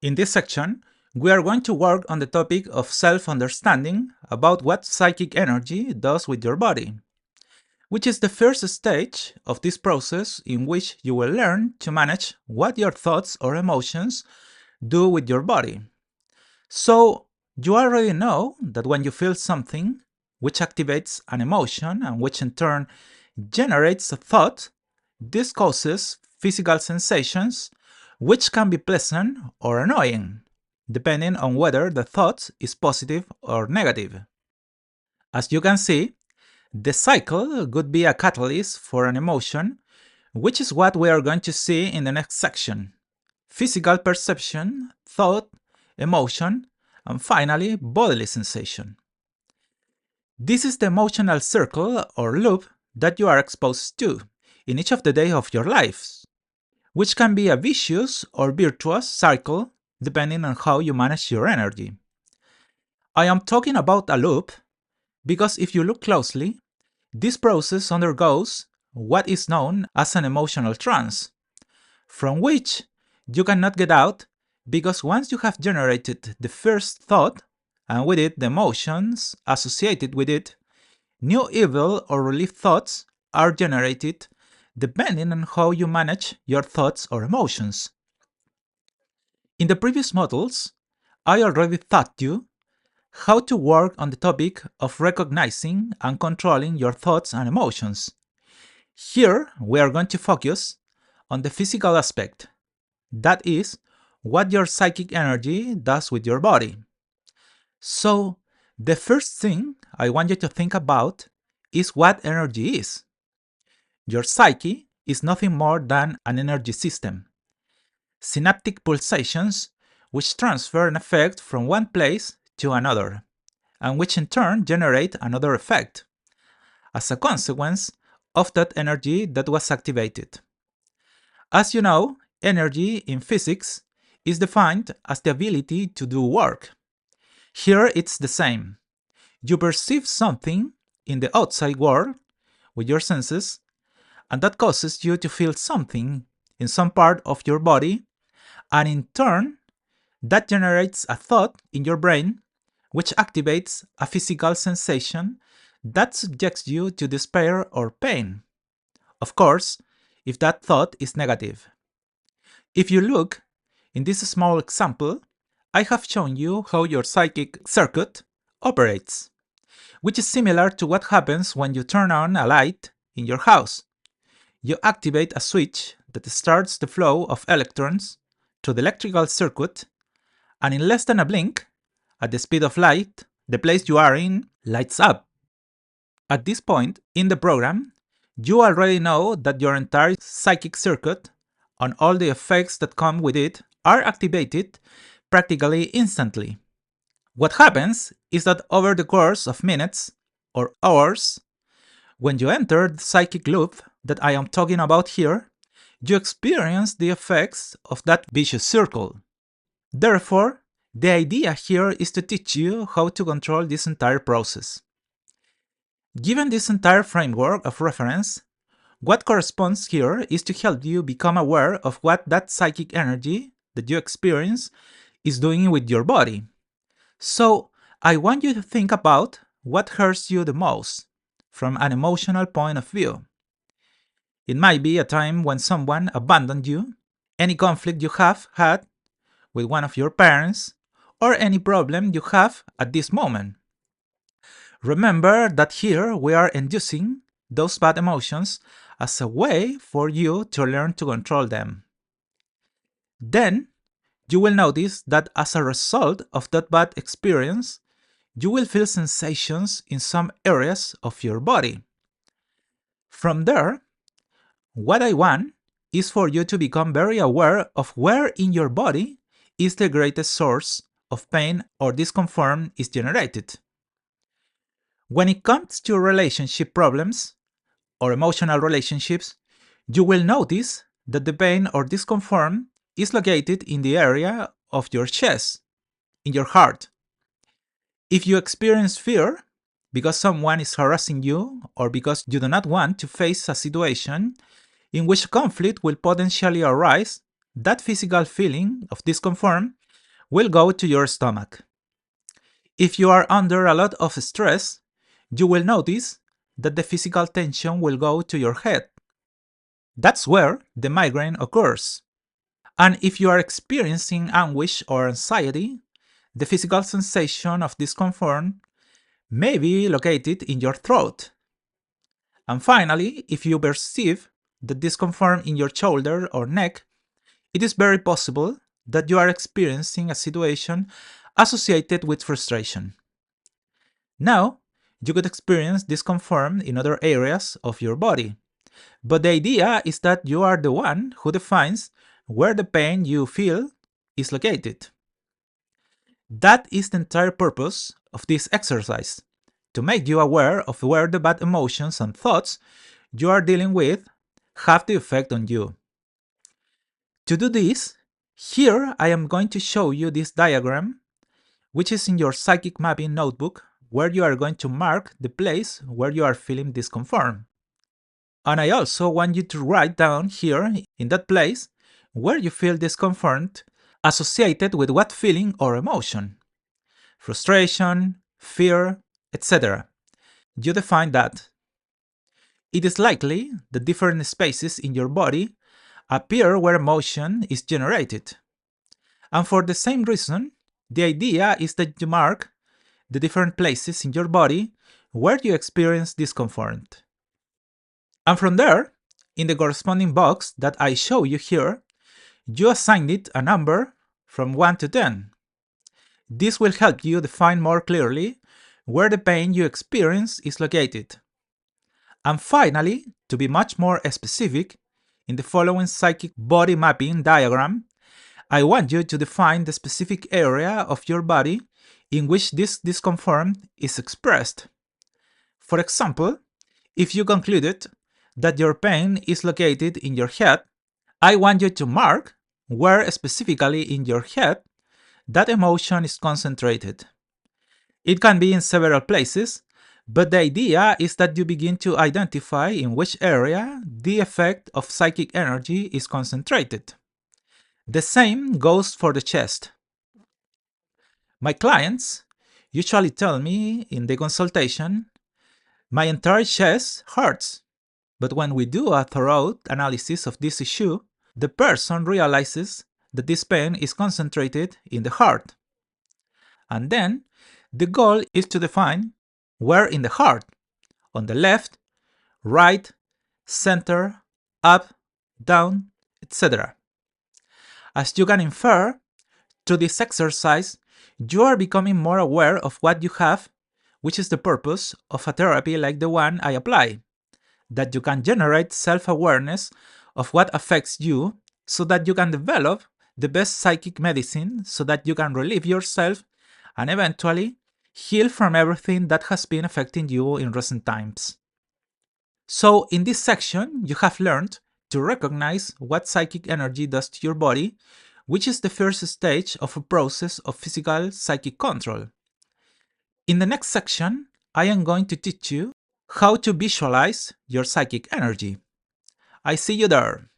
In this section, we are going to work on the topic of self-understanding about what psychic energy does with your body, which is the first stage of this process in which you will learn to manage what your thoughts or emotions do with your body. So, you already know that when you feel something, which activates an emotion and which in turn generates a thought, this causes physical sensations which can be pleasant or annoying, depending on whether the thought is positive or negative. As you can see, the cycle could be a catalyst for an emotion, which is what we are going to see in the next section. Physical perception, thought, emotion, and finally, bodily sensation. This is the emotional circle or loop that you are exposed to in each of the days of your lives, which can be a vicious or virtuous cycle depending on how you manage your energy. I am talking about a loop because if you look closely, this process undergoes what is known as an emotional trance, from which you cannot get out because once you have generated the first thought, and with it the emotions associated with it, new evil or relief thoughts are generated depending on how you manage your thoughts or emotions. In the previous models, I already taught you how to work on the topic of recognizing and controlling your thoughts and emotions. Here, we are going to focus on the physical aspect, that is, what your psychic energy does with your body. So, the first thing I want you to think about is what energy is. Your psyche is nothing more than an energy system. Synaptic pulsations which transfer an effect from one place to another, and which in turn generate another effect, as a consequence of that energy that was activated. As you know, energy in physics is defined as the ability to do work. Here it's the same. You perceive something in the outside world with your senses, and that causes you to feel something in some part of your body, and in turn, that generates a thought in your brain which activates a physical sensation that subjects you to despair or pain. Of course, if that thought is negative. If you look, in this small example, I have shown you how your psychic circuit operates, which is similar to what happens when you turn on a light in your house. You activate a switch that starts the flow of electrons to the electrical circuit, and in less than a blink, at the speed of light, the place you are in lights up. At this point in the program, you already know that your entire psychic circuit and all the effects that come with it are activated practically instantly. What happens is that over the course of minutes or hours, when you enter the psychic loop that I am talking about here, you experience the effects of that vicious circle. Therefore, the idea here is to teach you how to control this entire process. Given this entire framework of reference, what corresponds here is to help you become aware of what that psychic energy that you experience is doing with your body. So, I want you to think about what hurts you the most from an emotional point of view. It might be a time when someone abandoned you, any conflict you have had with one of your parents, or any problem you have at this moment. Remember that here we are inducing those bad emotions as a way for you to learn to control them. Then, you will notice that as a result of that bad experience, you will feel sensations in some areas of your body. From there, what I want is for you to become very aware of where in your body is the greatest source of pain or discomfort is generated. When it comes to relationship problems or emotional relationships, you will notice that the pain or discomfort is located in the area of your chest, in your heart. If you experience fear because someone is harassing you or because you do not want to face a situation in which conflict will potentially arise, that physical feeling of discomfort will go to your stomach. If you are under a lot of stress, you will notice that the physical tension will go to your head. That's where the migraine occurs. And if you are experiencing anguish or anxiety, the physical sensation of discomfort may be located in your throat. And finally, if you perceive the discomfort in your shoulder or neck, it is very possible that you are experiencing a situation associated with frustration. Now, you could experience discomfort in other areas of your body, but the idea is that you are the one who defines where the pain you feel is located. That is the entire purpose of this exercise, to make you aware of where the bad emotions and thoughts you are dealing with have the effect on you. To do this, here I am going to show you this diagram, which is in your psychic mapping notebook, where you are going to mark the place where you are feeling discomfort. And I also want you to write down here in that place where you feel discomfort associated with what feeling or emotion. Frustration, fear, etc. You define that. It is likely that different spaces in your body appear where emotion is generated. And for the same reason, the idea is that you mark the different places in your body where you experience discomfort. And from there, in the corresponding box that I show you here, you assign it a number from 1 to 10. This will help you define more clearly where the pain you experience is located. And finally, to be much more specific, in the following psychic body mapping diagram, I want you to define the specific area of your body in which this discomfort is expressed. For example, if you concluded that your pain is located in your head, I want you to mark where specifically in your head that emotion is concentrated. It can be in several places, but the idea is that you begin to identify in which area the effect of psychic energy is concentrated. The same goes for the chest. My clients usually tell me in the consultation, my entire chest hurts. But when we do a thorough analysis of this issue, the person realizes that this pain is concentrated in the heart. And then the goal is to define where in the heart, on the left, right, center, up, down, etc. As you can infer, through this exercise, you are becoming more aware of what you have, which is the purpose of a therapy like the one I apply, that you can generate self-awareness of what affects you so that you can develop the best psychic medicine so that you can relieve yourself and eventually heal from everything that has been affecting you in recent times. So in this section, you have learned to recognize what psychic energy does to your body, which is the first stage of a process of physical psychic control. In the next section, I am going to teach you how to visualize your psychic energy. I see you there.